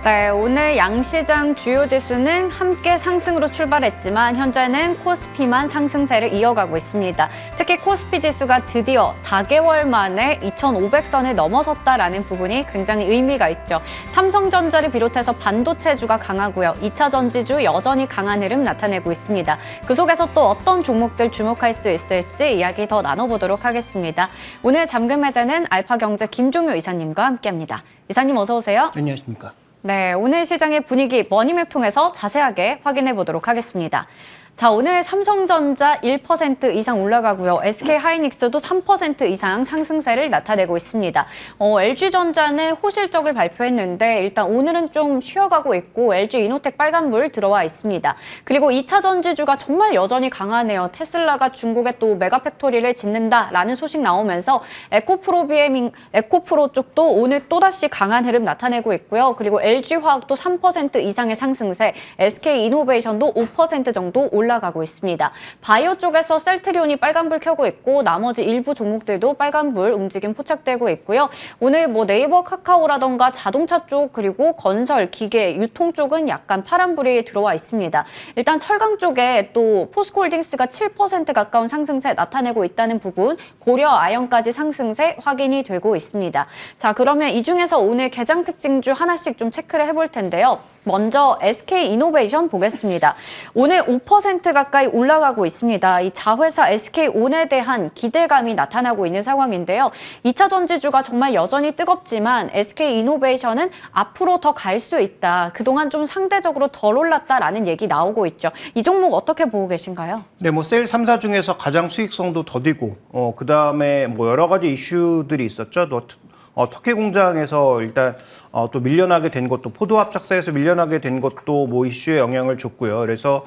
네, 오늘 양시장 주요 지수는 함께 상승으로 출발했지만 현재는 코스피만 상승세를 이어가고 있습니다. 특히 코스피 지수가 드디어 4개월 만에 2,500선을 넘어섰다라는 부분이 굉장히 의미가 있죠. 삼성전자를 비롯해서 반도체주가 강하고요. 2차 전지주 여전히 강한 흐름 나타내고 있습니다. 그 속에서 또 어떤 종목들 주목할 수 있을지 이야기 더 나눠보도록 하겠습니다. 오늘 잠금 해제는 알파경제 김종효 이사님과 함께합니다. 이사님 어서 오세요. 안녕하십니까. 네, 오늘 시장의 분위기 머니맵 통해서 자세하게 확인해 보도록 하겠습니다. 자, 오늘 삼성전자 1% 이상 올라가고요. SK하이닉스도 3% 이상 상승세를 나타내고 있습니다. LG전자는 호실적을 발표했는데 일단 오늘은 좀 쉬어가고 있고 LG이노텍 빨간불 들어와 있습니다. 그리고 2차 전지주가 정말 여전히 강하네요. 테슬라가 중국에 또 메가팩토리를 짓는다라는 소식 나오면서 에코프로 쪽도 오늘 또다시 강한 흐름 나타내고 있고요. 그리고 LG화학도 3% 이상의 상승세, SK이노베이션도 5% 정도 올라가고 있습니다. 바이오 쪽에서 셀트리온이 빨간불 켜고 있고 나머지 일부 종목들도 빨간불 움직임 포착되고 있고요. 오늘 네이버 카카오라던가 자동차 쪽 그리고 건설, 기계, 유통 쪽은 약간 파란불이 들어와 있습니다. 일단 철강 쪽에 또 포스코홀딩스가 7% 가까운 상승세 나타내고 있다는 부분, 고려 아연까지 상승세 확인이 되고 있습니다. 자, 그러면 이 중에서 오늘 개장 특징주 하나씩 좀 체크를 해볼 텐데요. 먼저 SK이노베이션 보겠습니다. 오늘 5% 가까이 올라가고 있습니다. 이 자회사 SK온에 대한 기대감이 나타나고 있는 상황인데요. 2차 전지주가 정말 여전히 뜨겁지만 SK이노베이션은 앞으로 더 갈 수 있다. 그동안 좀 상대적으로 덜 올랐다라는 얘기 나오고 있죠. 이 종목 어떻게 보고 계신가요? 네, 셀 3사 중에서 가장 수익성도 더디고, 그 다음에 여러 가지 이슈들이 있었죠. 터키 공장에서 일단 또 밀려나게 된 것도 포도 합작사에서 밀려나게 된 것도 이슈에 영향을 줬고요. 그래서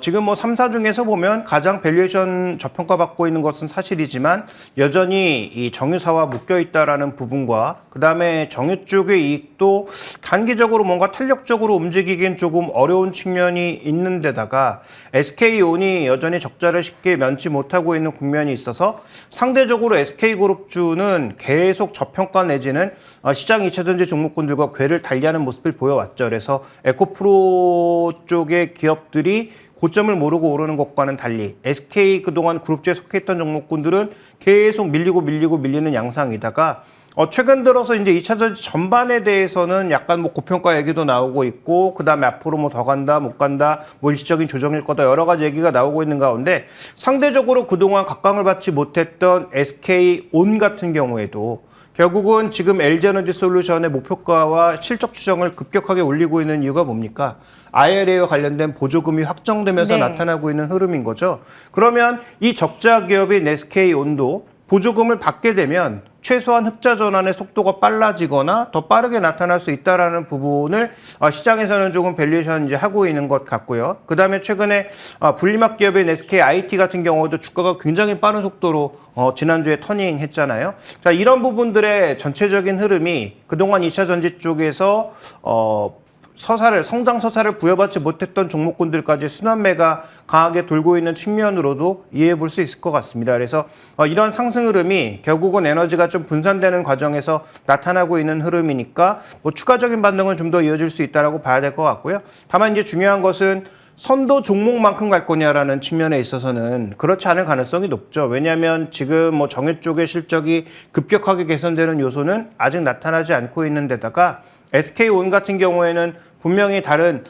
지금 3사 중에서 보면 가장 밸류에이션 저평가받고 있는 것은 사실이지만 여전히 이 정유사와 묶여 있다라는 부분과 그다음에 정유 쪽의 이익도 단기적으로 뭔가 탄력적으로 움직이기엔 조금 어려운 측면이 있는 데다가 SK온이 여전히 적자를 쉽게 면치 못하고 있는 국면이 있어서 상대적으로 SK그룹주는 계속 저평가 내지는 시장 2차 전지 종목군들과 궤를 달리하는 모습을 보여왔죠. 그래서 에코프로 쪽의 기업들이 고점을 모르고 오르는 것과는 달리 SK 그동안 그룹주에 속해 있던 종목군들은 계속 밀리는 양상이다가 최근 들어서 이제 2차 전지 전반에 대해서는 약간 고평가 얘기도 나오고 있고 그다음에 앞으로 더 간다 못 간다 일시적인 조정일 거다 여러 가지 얘기가 나오고 있는 가운데 상대적으로 그동안 각광을 받지 못했던 SK온 같은 경우에도 결국은 지금 LG에너지솔루션의 목표가와 실적 추정을 급격하게 올리고 있는 이유가 뭡니까? IRA와 관련된 보조금이 확정되면서 나타나고 있는 흐름인 거죠. 그러면 이 적자 기업인 SK온도 보조금을 받게 되면 최소한 흑자 전환의 속도가 빨라지거나 더 빠르게 나타날 수 있다라는 부분을 시장에서는 조금 밸류에이션 이제 하고 있는 것 같고요. 그다음에 최근에 분리막 기업인 SKIT 같은 경우도 주가가 굉장히 빠른 속도로 지난주에 터닝했잖아요. 자, 이런 부분들의 전체적인 흐름이 그동안 2차 전지 쪽에서 성장 서사를 부여받지 못했던 종목군들까지 순환매가 강하게 돌고 있는 측면으로도 이해해 볼 수 있을 것 같습니다. 그래서 이런 상승 흐름이 결국은 에너지가 좀 분산되는 과정에서 나타나고 있는 흐름이니까 추가적인 반등은 좀 더 이어질 수 있다라고 봐야 될 것 같고요. 다만 이제 중요한 것은 선도 종목만큼 갈 거냐라는 측면에 있어서는 그렇지 않을 가능성이 높죠. 왜냐하면 지금 정유 쪽의 실적이 급격하게 개선되는 요소는 아직 나타나지 않고 있는 데다가 SK온 같은 경우에는 분명히 다른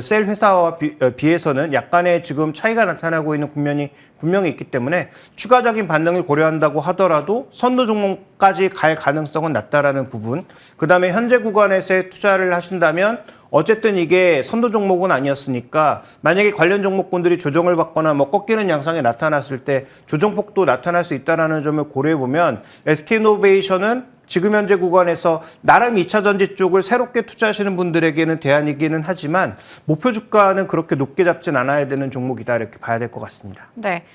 셀 회사와 비해서는 약간의 지금 차이가 나타나고 있는 국면이 분명히 있기 때문에 추가적인 반등을 고려한다고 하더라도 선도 종목까지 갈 가능성은 낮다라는 부분. 그다음에 현재 구간에서의 투자를 하신다면 어쨌든 이게 선도 종목은 아니었으니까 만약에 관련 종목군들이 조정을 받거나 꺾이는 양상이 나타났을 때 조정폭도 나타날 수 있다는 점을 고려해 보면 SK이노베이션은 지금 현재 구간에서 나름 2차 전지 쪽을 새롭게 투자하시는 분들에게는 대안이기는 하지만 목표 주가는 그렇게 높게 잡진 않아야 되는 종목이다 이렇게 봐야 될 것 같습니다. 네.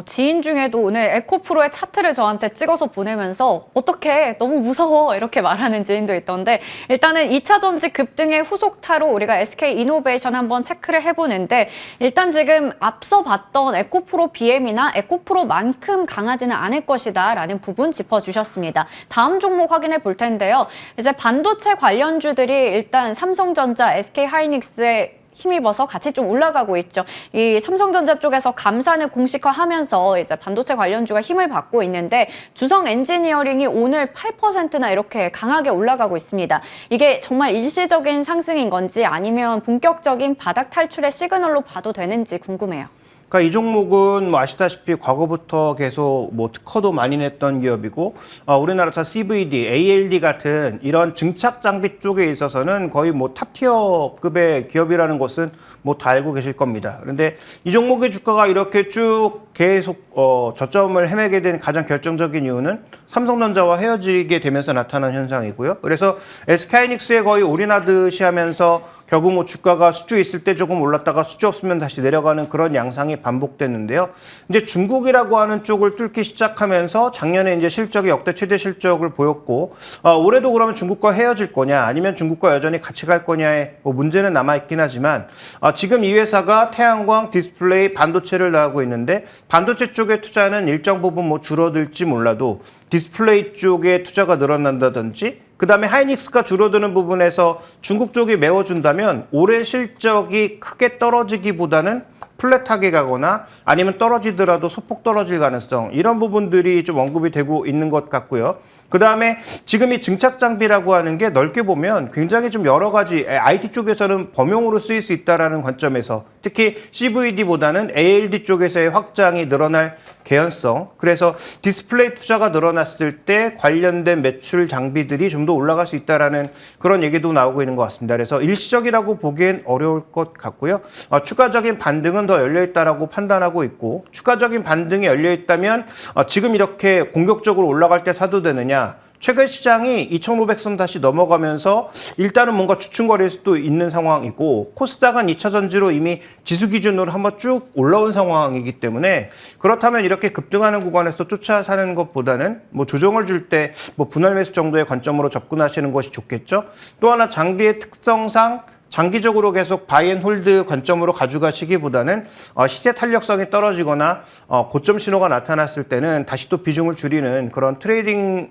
지인 중에도 오늘 에코프로의 차트를 저한테 찍어서 보내면서 어떡해 너무 무서워 이렇게 말하는 지인도 있던데 일단은 2차 전지 급등의 후속타로 우리가 SK이노베이션 한번 체크를 해보는데 일단 지금 앞서 봤던 에코프로 BM이나 에코프로만큼 강하지는 않을 것이다 라는 부분 짚어주셨습니다. 다음 종목 종목 확인해 볼 텐데요. 이제 반도체 관련주들이 일단 삼성전자, SK하이닉스의 힘입어서 같이 좀 올라가고 있죠. 이 삼성전자 쪽에서 감산을 공식화하면서 이제 반도체 관련주가 힘을 받고 있는데 주성 엔지니어링이 오늘 8%나 이렇게 강하게 올라가고 있습니다. 이게 정말 일시적인 상승인 건지 아니면 본격적인 바닥 탈출의 시그널로 봐도 되는지 궁금해요. 그러니까 이 종목은 뭐 아시다시피 과거부터 계속 뭐 특허도 많이 냈던 기업이고 우리나라에서 CVD, ALD 같은 이런 증착 장비 쪽에 있어서는 거의 뭐 탑티어급의 기업이라는 것은 뭐 다 알고 계실 겁니다. 그런데 이 종목의 주가가 이렇게 쭉 계속 저점을 헤매게 된 가장 결정적인 이유는 삼성전자와 헤어지게 되면서 나타난 현상이고요. 그래서 SK하이닉스에 거의 올인하듯이 하면서 결국 뭐 주가가 수주 있을 때 조금 올랐다가 수주 없으면 다시 내려가는 그런 양상이 반복됐는데요. 이제 중국이라고 하는 쪽을 뚫기 시작하면서 작년에 이제 실적이 역대 최대 실적을 보였고 올해도 그러면 중국과 헤어질 거냐 아니면 중국과 여전히 같이 갈 거냐의 뭐 문제는 남아있긴 하지만 지금 이 회사가 태양광, 디스플레이, 반도체를 나오고 있는데 반도체 쪽의 투자는 일정 부분 뭐 줄어들지 몰라도 디스플레이 쪽에 투자가 늘어난다든지 그다음에 하이닉스가 줄어드는 부분에서 중국 쪽이 메워준다면 올해 실적이 크게 떨어지기보다는 플랫하게 가거나 아니면 떨어지더라도 소폭 떨어질 가능성 이런 부분들이 좀 언급이 되고 있는 것 같고요. 그다음에 지금 이 증착 장비라고 하는 게 넓게 보면 굉장히 좀 여러 가지 IT 쪽에서는 범용으로 쓰일 수 있다라는 관점에서 특히 CVD보다는 ALD 쪽에서의 확장이 늘어날 개연성 그래서 디스플레이 투자가 늘어났을 때 관련된 매출 장비들이 좀 더 올라갈 수 있다라는 그런 얘기도 나오고 있는 것 같습니다. 그래서 일시적이라고 보기엔 어려울 것 같고요. 추가적인 반등은 더 열려있다라고 판단하고 있고 추가적인 반등이 열려있다면 지금 이렇게 공격적으로 올라갈 때 사도 되느냐 최근 시장이 2,500선 다시 넘어가면서 일단은 뭔가 주춤거릴 수도 있는 상황이고 코스닥은 2차 전지로 이미 지수 기준으로 한번 쭉 올라온 상황이기 때문에 그렇다면 이렇게 급등하는 구간에서 쫓아 사는 것보다는 뭐 조정을 줄 때 뭐 분할 매수 정도의 관점으로 접근하시는 것이 좋겠죠. 또 하나 장비의 특성상 장기적으로 계속 바이앤홀드 관점으로 가져가시기보다는 시세 탄력성이 떨어지거나 고점 신호가 나타났을 때는 다시 또 비중을 줄이는 그런 트레이딩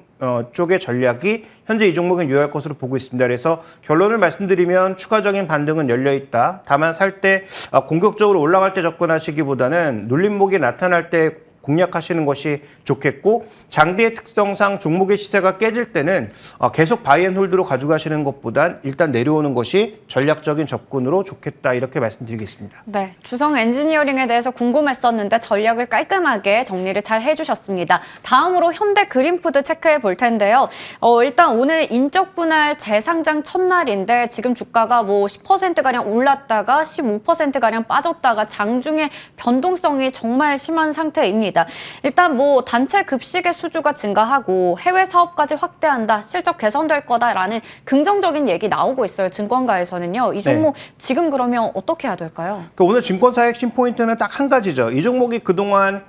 쪽의 전략이 현재 이 종목은 유효할 것으로 보고 있습니다. 그래서 결론을 말씀드리면 추가적인 반등은 열려있다. 다만 살 때 공격적으로 올라갈 때 접근하시기보다는 눌림목이 나타날 때 공략하시는 것이 좋겠고 장비의 특성상 종목의 시세가 깨질 때는 계속 바이앤홀드로 가져가시는 것보단 일단 내려오는 것이 전략적인 접근으로 좋겠다 이렇게 말씀드리겠습니다. 네, 주성 엔지니어링에 대해서 궁금했었는데 전략을 깔끔하게 정리를 잘 해주셨습니다. 다음으로 현대 그린푸드 체크해 볼 텐데요. 일단 오늘 인적 분할 재상장 첫날인데 지금 주가가 뭐 10%가량 올랐다가 15%가량 빠졌다가 장중에 변동성이 정말 심한 상태입니다. 일단 뭐 단체 급식의 수주가 증가하고 해외 사업까지 확대한다, 실적 개선될 거다라는 긍정적인 얘기 나오고 있어요. 증권가에서는요. 이 종목 지금 그러면 어떻게 해야 될까요? 오늘 증권사의 핵심 포인트는 딱 한 가지죠. 이 종목이 그동안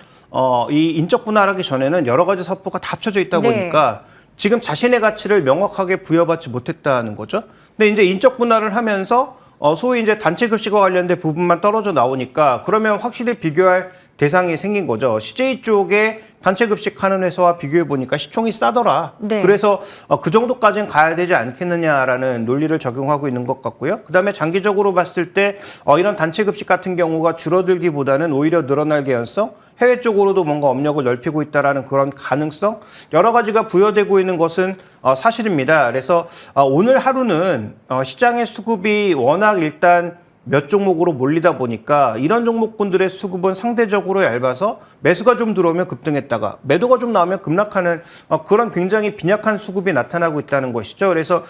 이 인적 분할하기 전에는 여러 가지 사업부가 다 합쳐져 있다 보니까 지금 자신의 가치를 명확하게 부여받지 못했다는 거죠. 근데 이제 인적 분할을 하면서 소위 이제 단체 급식과 관련된 부분만 떨어져 나오니까 그러면 확실히 비교할 대상이 생긴 거죠. CJ 쪽에 단체 급식하는 회사와 비교해 보니까 시총이 싸더라. 그래서 그 정도까지는 가야 되지 않겠느냐라는 논리를 적용하고 있는 것 같고요. 그다음에 장기적으로 봤을 때 이런 단체 급식 같은 경우가 줄어들기보다는 오히려 늘어날 개연성, 해외 쪽으로도 뭔가 업력을 넓히고 있다라는 그런 가능성 여러 가지가 부여되고 있는 것은 사실입니다. 그래서 오늘 하루는 시장의 수급이 워낙 일단 몇 종목으로 몰리다 보니까 이런 종목군들의 수급은 상대적으로 얇아서 매수가 좀 들어오면 급등했다가 매도가 좀 나오면 급락하는 그런 굉장히 빈약한 수급이 나타나고 있다는 것이죠. 그래서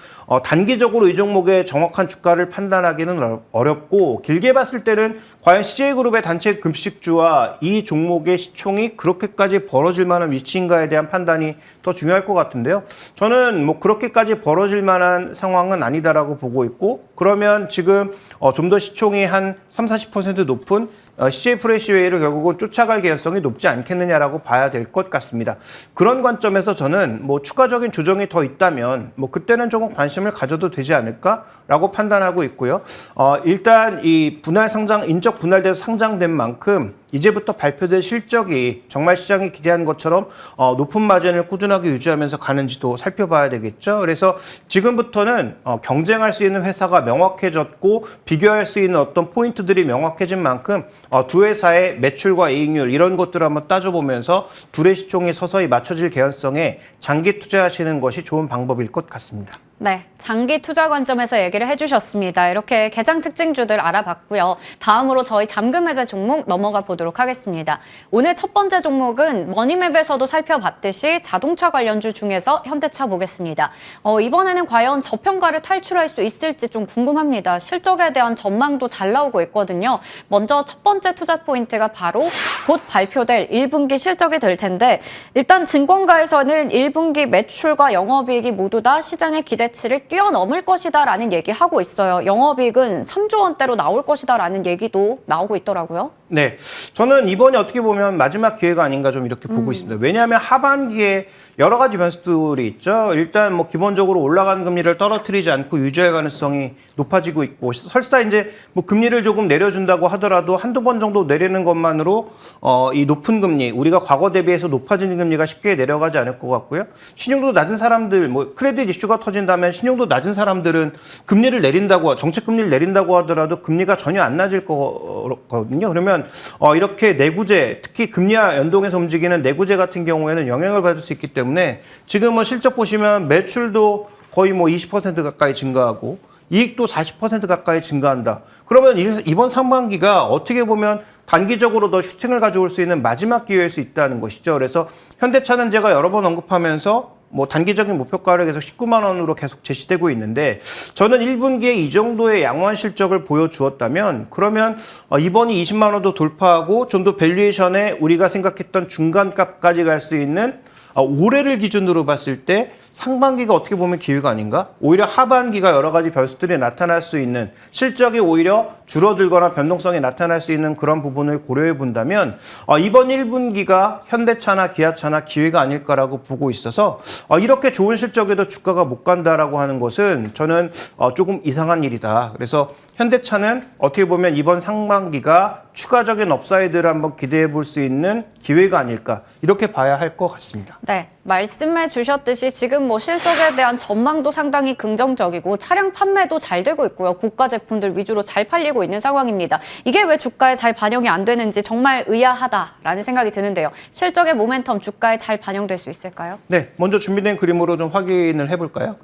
단기적으로 이 종목의 정확한 주가를 판단하기는 어렵고 길게 봤을 때는 과연 CJ그룹의 단체 급식주와 이 종목의 시총이 그렇게까지 벌어질 만한 위치인가에 대한 판단이 더 중요할 것 같은데요. 저는 뭐 그렇게까지 벌어질 만한 상황은 아니다라고 보고 있고 그러면 지금 좀 더 시총이 한 30-40% 높은 CJ 프레시웨이를 결국은 쫓아갈 개연성이 높지 않겠느냐라고 봐야 될 것 같습니다. 그런 관점에서 저는 뭐 추가적인 조정이 더 있다면 뭐 그때는 조금 관심을 가져도 되지 않을까라고 판단하고 있고요. 일단 이 분할 상장, 인적 분할돼서 상장된 만큼 이제부터 발표될 실적이 정말 시장이 기대하는 것처럼 높은 마진을 꾸준하게 유지하면서 가는지도 살펴봐야 되겠죠. 그래서 지금부터는 경쟁할 수 있는 회사가 명확해졌고 비교할 수 있는 어떤 포인트들이 명확해진 만큼 두 회사의 매출과 이익률 이런 것들을 한번 따져보면서 둘의 시총이 서서히 맞춰질 개연성에 장기 투자하시는 것이 좋은 방법일 것 같습니다. 네, 장기 투자 관점에서 얘기를 해주셨습니다. 이렇게 개장 특징주들 알아봤고요. 다음으로 저희 잠금 해제 종목 넘어가 보도록 하겠습니다. 오늘 첫 번째 종목은 머니맵에서도 살펴봤듯이 자동차 관련주 중에서 현대차 보겠습니다. 이번에는 과연 저평가를 탈출할 수 있을지 좀 궁금합니다. 실적에 대한 전망도 잘 나오고 있거든요. 먼저 첫 번째 투자 포인트가 바로 곧 발표될 1분기 실적이 될 텐데 일단 증권가에서는 1분기 매출과 영업이익이 모두 다 시장의 기대치를 뛰어넘을 것이다라는 얘기하고 있어요. 영업이익은 3조 원대로 나올 것이다라는 얘기도 나오고 있더라고요. 네, 저는 이번이 어떻게 보면 마지막 기회가 아닌가 좀 이렇게 보고 있습니다. 왜냐하면 하반기에 여러 가지 변수들이 있죠. 일단 뭐 기본적으로 올라가는 금리를 떨어뜨리지 않고 유지할 가능성이 높아지고 있고 설사 이제 뭐 금리를 조금 내려준다고 하더라도 한두 번 정도 내리는 것만으로 이 높은 금리 우리가 과거 대비해서 높아지는 금리가 쉽게 내려가지 않을 것 같고요. 신용도 낮은 사람들 뭐 크레딧 이슈가 터진다면 신용도 낮은 사람들은 금리를 내린다고 정책 금리를 내린다고 하더라도 금리가 전혀 안 낮을 거거든요. 그러면 이렇게 내구재 특히 금리와 연동해서 움직이는 내구재 같은 경우에는 영향을 받을 수 있기 때문에 지금은 실적 보시면 매출도 거의 뭐 20% 가까이 증가하고 이익도 40% 가까이 증가한다. 그러면 이번 상반기가 어떻게 보면 단기적으로 더 슈팅을 가져올 수 있는 마지막 기회일 수 있다는 것이죠. 그래서 현대차는 제가 여러 번 언급하면서 뭐 단기적인 목표가를 계속 19만 원으로 계속 제시되고 있는데 저는 1분기에 이 정도의 양호한 실적을 보여주었다면 그러면 이번이 20만 원도 돌파하고 좀 더 밸류에이션에 우리가 생각했던 중간값까지 갈 수 있는 올해를 기준으로 봤을 때 상반기가 어떻게 보면 기회가 아닌가? 오히려 하반기가 여러 가지 변수들이 나타날 수 있는 실적이 오히려 줄어들거나 변동성이 나타날 수 있는 그런 부분을 고려해 본다면 이번 1분기가 현대차나 기아차나 기회가 아닐까라고 보고 있어서 이렇게 좋은 실적에도 주가가 못 간다라고 하는 것은 저는 조금 이상한 일이다. 그래서 현대차는 어떻게 보면 이번 상반기가 추가적인 업사이드를 한번 기대해 볼 수 있는 기회가 아닐까 이렇게 봐야 할 것 같습니다. 네, 말씀해 주셨듯이 지금 뭐 실적에 대한 전망도 상당히 긍정적이고 차량 판매도 잘 되고 있고요. 고가 제품들 위주로 잘 팔리고 있는 상황입니다. 이게 왜 주가에 잘 반영이 안 되는지 정말 의아하다라는 생각이 드는데요. 실적의 모멘텀 주가에 잘 반영될 수 있을까요? 네, 먼저 준비된 그림으로 좀 확인을 해볼까요?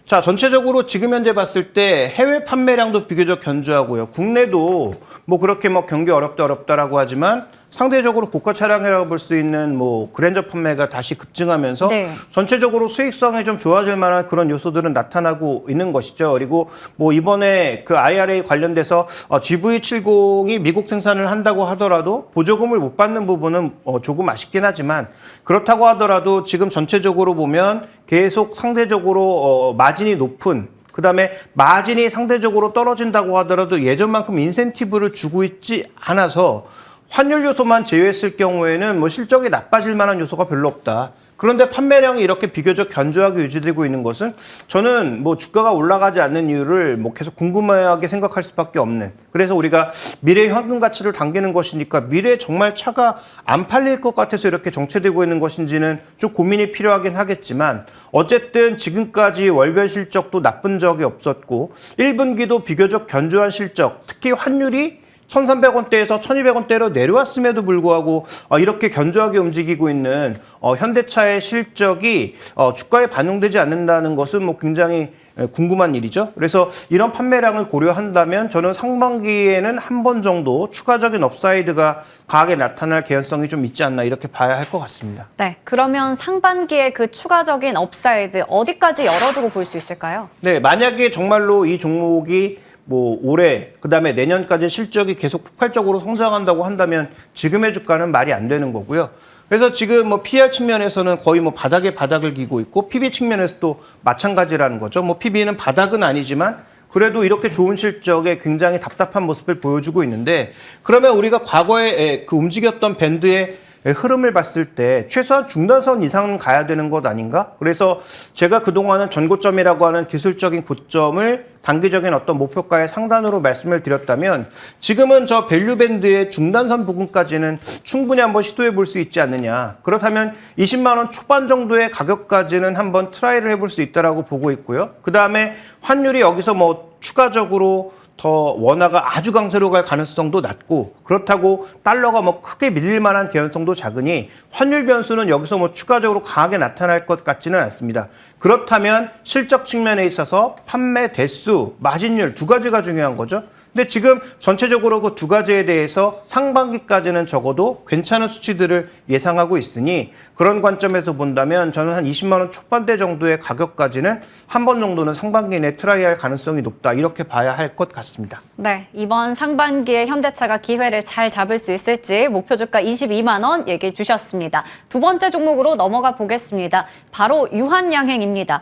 자, 전체적으로 지금 현재 봤을 때 해외 판매량도 비교적 견조하고요. 국내도 뭐 그렇게 뭐 경기 어렵다라고 하지만 상대적으로 고가 차량이라고 볼 수 있는 뭐 그랜저 판매가 다시 급증하면서 네. 전체적으로 수익성이 좀 좋아질 만한 그런 요소들은 나타나고 있는 것이죠. 그리고 뭐 이번에 그 IRA 관련돼서 GV70이 미국 생산을 한다고 하더라도 보조금을 못 받는 부분은 조금 아쉽긴 하지만 그렇다고 하더라도 지금 전체적으로 보면 계속 상대적으로 마진이 높은 그다음에 마진이 상대적으로 떨어진다고 하더라도 예전만큼 인센티브를 주고 있지 않아서 환율 요소만 제외했을 경우에는 뭐 실적이 나빠질 만한 요소가 별로 없다. 그런데 판매량이 이렇게 비교적 견조하게 유지되고 있는 것은 저는 뭐 주가가 올라가지 않는 이유를 뭐 계속 궁금하게 생각할 수밖에 없는. 그래서 우리가 미래 현금 가치를 당기는 것이니까 미래에 정말 차가 안 팔릴 것 같아서 이렇게 정체되고 있는 것인지는 좀 고민이 필요하긴 하겠지만 어쨌든 지금까지 월별 실적도 나쁜 적이 없었고 1분기도 비교적 견조한 실적, 특히 환율이 1,300원대에서 1,200원대로 내려왔음에도 불구하고 이렇게 견조하게 움직이고 있는 현대차의 실적이 주가에 반영되지 않는다는 것은 뭐 굉장히 궁금한 일이죠. 그래서 이런 판매량을 고려한다면 저는 상반기에는 한 번 정도 추가적인 업사이드가 강하게 나타날 개연성이 좀 있지 않나 이렇게 봐야 할 것 같습니다. 네, 그러면 상반기에 그 추가적인 업사이드 어디까지 열어두고 볼 수 있을까요? 네, 만약에 정말로 이 종목이 뭐 올해 그다음에 내년까지 실적이 계속 폭발적으로 성장한다고 한다면 지금의 주가는 말이 안 되는 거고요. 그래서 지금 뭐 PR 측면에서는 거의 뭐 바닥에 바닥을 기고 있고 PB 측면에서도 마찬가지라는 거죠. 뭐 PB는 바닥은 아니지만 그래도 이렇게 좋은 실적에 굉장히 답답한 모습을 보여주고 있는데 그러면 우리가 과거에 그 움직였던 밴드의 흐름을 봤을 때 최소한 중단선 이상은 가야 되는 것 아닌가? 그래서 제가 그동안은 전고점이라고 하는 기술적인 고점을 단기적인 어떤 목표가의 상단으로 말씀을 드렸다면 지금은 저 밸류 밴드의 중단선 부분까지는 충분히 한번 시도해 볼 수 있지 않느냐. 그렇다면 20만 원 초반 정도의 가격까지는 한번 트라이를 해볼 수 있다라고 보고 있고요. 그다음에 환율이 여기서 뭐 추가적으로 더 원화가 아주 강세로 갈 가능성도 낮고 그렇다고 달러가 뭐 크게 밀릴 만한 개연성도 작으니 환율 변수는 여기서 뭐 추가적으로 강하게 나타날 것 같지는 않습니다. 그렇다면 실적 측면에 있어서 판매 대수, 마진율 두 가지가 중요한 거죠. 근데 지금 전체적으로 그 두 가지에 대해서 상반기까지는 적어도 괜찮은 수치들을 예상하고 있으니 그런 관점에서 본다면 저는 한 20만 원 초반대 정도의 가격까지는 한 번 정도는 상반기 내에 트라이할 가능성이 높다. 이렇게 봐야 할 것 같습니다. 네, 이번 상반기에 현대차가 기회를 잘 잡을 수 있을지 목표 주가 22만 원 얘기해 주셨습니다. 두 번째 종목으로 넘어가 보겠습니다. 바로 유한양행입니다.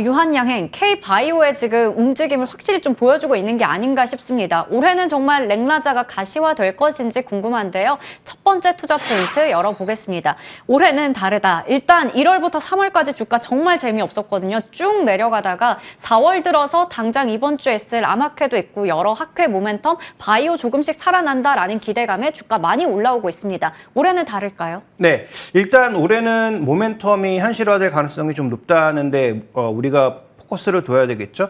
유한양행 K바이오의 지금 움직임을 확실히 좀 보여주고 있는 게 아닌가 싶습니다. 올해는 정말 렉나자가 가시화될 것인지 궁금한데요. 첫 번째 투자 포인트 열어보겠습니다. 올해는 다르다. 일단 1월부터 3월까지 주가 정말 재미없었거든요. 쭉 내려가다가 4월 들어서 당장 이번 주에 있을 암학회도 있고 여러 학회 모멘텀, 바이오 조금씩 살아난다라는 기대감에 주가 많이 올라오고 있습니다. 올해는 다를까요? 네, 일단 올해는 모멘텀이 현실화될 가능성이 좀 높다는데 우리가 포커스를 둬야 되겠죠.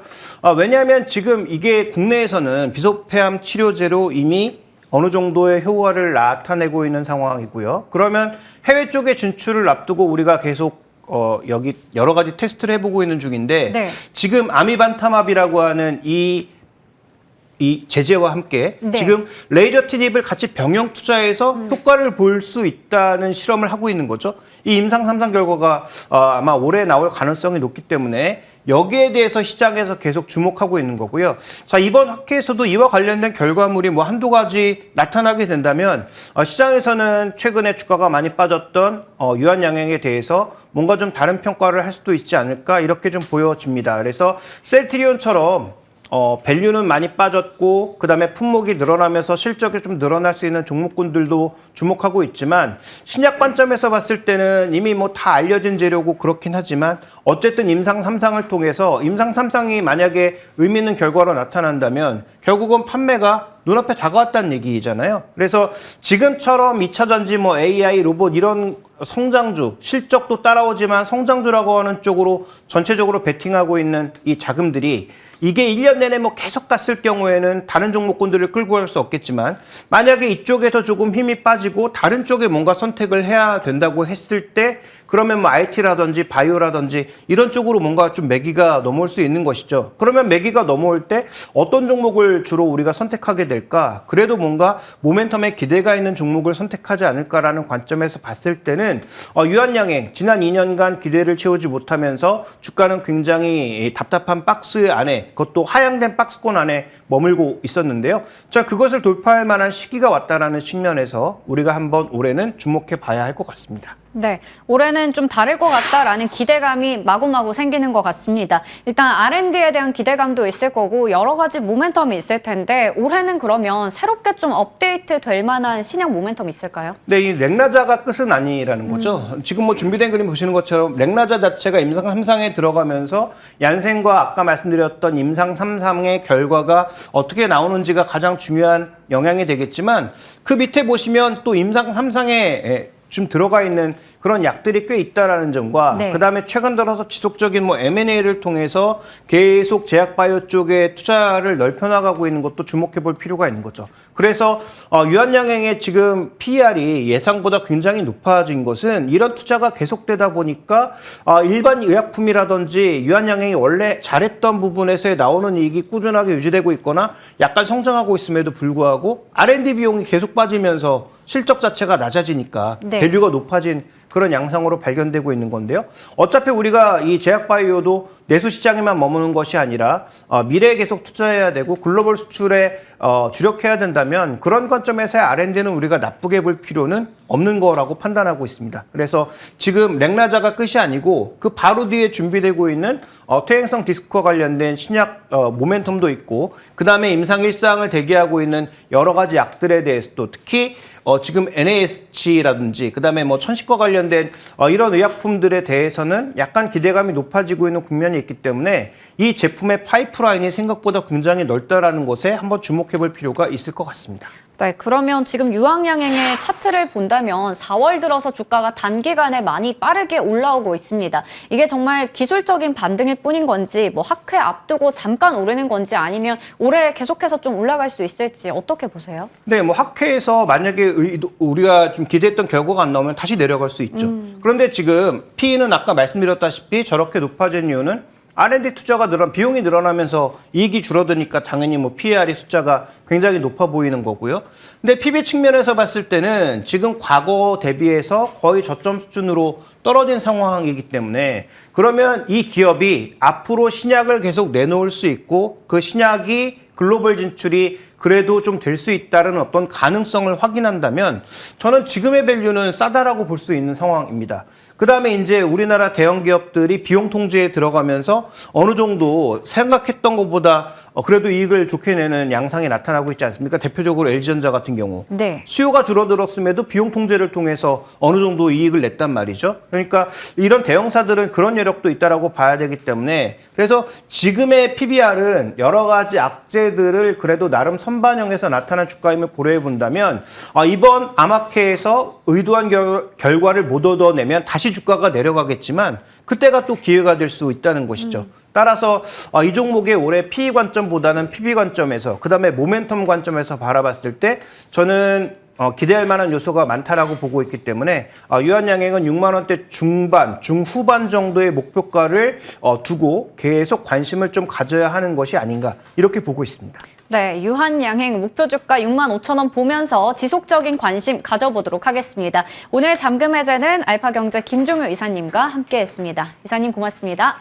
왜냐하면 지금 이게 국내에서는 비소폐암 치료제로 이미 어느 정도의 효과를 나타내고 있는 상황이고요. 그러면 해외 쪽에 진출을 앞두고 우리가 계속 여기 여러 가지 테스트를 해보고 있는 중인데 네. 지금 아미반타맙이라고 하는 이 제재와 함께 네. 지금 레이저 트립을 같이 병영 투자해서 효과를 볼 수 있다는 실험을 하고 있는 거죠. 이 임상 3상 결과가 아마 올해 나올 가능성이 높기 때문에 여기에 대해서 시장에서 계속 주목하고 있는 거고요. 자, 이번 학회에서도 이와 관련된 결과물이 뭐 한두 가지 나타나게 된다면 시장에서는 최근에 주가가 많이 빠졌던 유한양행에 대해서 뭔가 좀 다른 평가를 할 수도 있지 않을까 이렇게 좀 보여집니다. 그래서 셀트리온처럼 밸류는 많이 빠졌고 그다음에 품목이 늘어나면서 실적이 좀 늘어날 수 있는 종목군들도 주목하고 있지만 신약 관점에서 봤을 때는 이미 뭐 다 알려진 재료고 그렇긴 하지만 어쨌든 임상 3상을 통해서 임상 3상이 만약에 의미 있는 결과로 나타난다면 결국은 판매가 눈앞에 다가왔다는 얘기잖아요. 그래서 지금처럼 2차 전지, 뭐 AI, 로봇 이런 성장주, 실적도 따라오지만 성장주라고 하는 쪽으로 전체적으로 베팅하고 있는 이 자금들이 이게 1년 내내 뭐 계속 갔을 경우에는 다른 종목군들을 끌고 갈 수 없겠지만 만약에 이쪽에서 조금 힘이 빠지고 다른 쪽에 뭔가 선택을 해야 된다고 했을 때 그러면 뭐 IT라든지 바이오라든지 이런 쪽으로 뭔가 좀 매기가 넘어올 수 있는 것이죠. 그러면 매기가 넘어올 때 어떤 종목을 주로 우리가 선택하게 될까? 그래도 뭔가 모멘텀에 기대가 있는 종목을 선택하지 않을까라는 관점에서 봤을 때는 유한양행 지난 2년간 기대를 채우지 못하면서 주가는 굉장히 답답한 박스 안에 그것도 하향된 박스권 안에 머물고 있었는데요. 자, 그것을 돌파할 만한 시기가 왔다라는 측면에서 우리가 한번 올해는 주목해 봐야 할 것 같습니다. 네, 올해는 좀 다를 것 같다라는 기대감이 마구마구 생기는 것 같습니다. 일단 R&D에 대한 기대감도 있을 거고 여러 가지 모멘텀이 있을 텐데 올해는 그러면 새롭게 좀 업데이트 될 만한 신약 모멘텀 있을까요? 네, 이 렉나자가 끝은 아니라는 거죠. 지금 뭐 준비된 그림 보시는 것처럼 렉나자 자체가 임상 3상에 들어가면서 얀센과 아까 말씀드렸던 임상 3상의 결과가 어떻게 나오는지가 가장 중요한 영향이 되겠지만 그 밑에 보시면 또 임상 3상에 좀 들어가 있는 그런 약들이 꽤 있다라는 점과 네. 그다음에 최근 들어서 지속적인 뭐 M&A를 통해서 계속 제약바이오 쪽에 투자를 넓혀나가고 있는 것도 주목해 볼 필요가 있는 거죠. 그래서 유한양행의 지금 PER이 예상보다 굉장히 높아진 것은 이런 투자가 계속되다 보니까 일반 의약품이라든지 유한양행이 원래 잘했던 부분에서 나오는 이익이 꾸준하게 유지되고 있거나 약간 성장하고 있음에도 불구하고 R&D 비용이 계속 빠지면서 실적 자체가 낮아지니까 네. 밸류가 높아진 그런 양상으로 발견되고 있는 건데요. 어차피 우리가 이 제약바이오도 내수 시장에만 머무는 것이 아니라 미래에 계속 투자해야 되고 글로벌 수출에 주력해야 된다면 그런 관점에서의 R&D는 우리가 나쁘게 볼 필요는 없는 거라고 판단하고 있습니다. 그래서 지금 렉나자가 끝이 아니고 그 바로 뒤에 준비되고 있는 퇴행성 디스크와 관련된 신약 모멘텀도 있고 그다음에 임상 1상을 대기하고 있는 여러 가지 약들에 대해서도 특히 지금 NAS라든지 그다음에 뭐 천식과 관련된 이런 의약품들에 대해서는 약간 기대감이 높아지고 있는 국면이 있기 때문에 이 제품의 파이프라인이 생각보다 굉장히 넓다라는 것에 한번 주목해 볼 필요가 있을 것 같습니다. 네, 그러면 지금 유황양행의 차트를 본다면 4월 들어서 주가가 단기간에 많이 빠르게 올라오고 있습니다. 이게 정말 기술적인 반등일 뿐인 건지 뭐 학회 앞두고 잠깐 오르는 건지 아니면 올해 계속해서 좀 올라갈 수 있을지 어떻게 보세요? 네, 뭐 학회에서 만약에 우리가 좀 기대했던 결과가 안 나오면 다시 내려갈 수 있죠. 그런데 지금 P는 아까 말씀드렸다시피 저렇게 높아진 이유는 R&D 투자가 비용이 늘어나면서 이익이 줄어드니까 당연히 뭐 PER이 숫자가 굉장히 높아 보이는 거고요. 근데 PB 측면에서 봤을 때는 지금 과거 대비해서 거의 저점 수준으로 떨어진 상황이기 때문에 그러면 이 기업이 앞으로 신약을 계속 내놓을 수 있고 그 신약이 글로벌 진출이 그래도 좀 될 수 있다는 어떤 가능성을 확인한다면 저는 지금의 밸류는 싸다라고 볼 수 있는 상황입니다. 그다음에 이제 우리나라 대형 기업들이 비용 통제에 들어가면서 어느 정도 생각했던 것보다 그래도 이익을 좋게 내는 양상이 나타나고 있지 않습니까? 대표적으로 LG전자 같은 경우. 네. 수요가 줄어들었음에도 비용 통제를 통해서 어느 정도 이익을 냈단 말이죠. 그러니까 이런 대형사들은 그런 여력도 있다라고 봐야 되기 때문에 그래서 지금의 PBR은 여러 가지 악재들을 그래도 나름 선반영해서 나타난 주가임을 고려해 본다면 이번 암학회에서 의도한 결과를 못 얻어내면 다시 주가가 내려가겠지만 그때가 또 기회가 될 수 있다는 것이죠. 따라서 이 종목의 올해 PE 관점보다는 PB 관점에서 그다음에 모멘텀 관점에서 바라봤을 때 저는 기대할 만한 요소가 많다라고 보고 있기 때문에 유한양행은 6만 원대 중반, 중후반 정도의 목표가를 두고 계속 관심을 좀 가져야 하는 것이 아닌가 이렇게 보고 있습니다. 네, 유한양행 목표 주가 6만 5천 원 보면서 지속적인 관심 가져보도록 하겠습니다. 오늘 잠금 해제는 알파경제 김종효 이사님과 함께했습니다. 이사님 고맙습니다.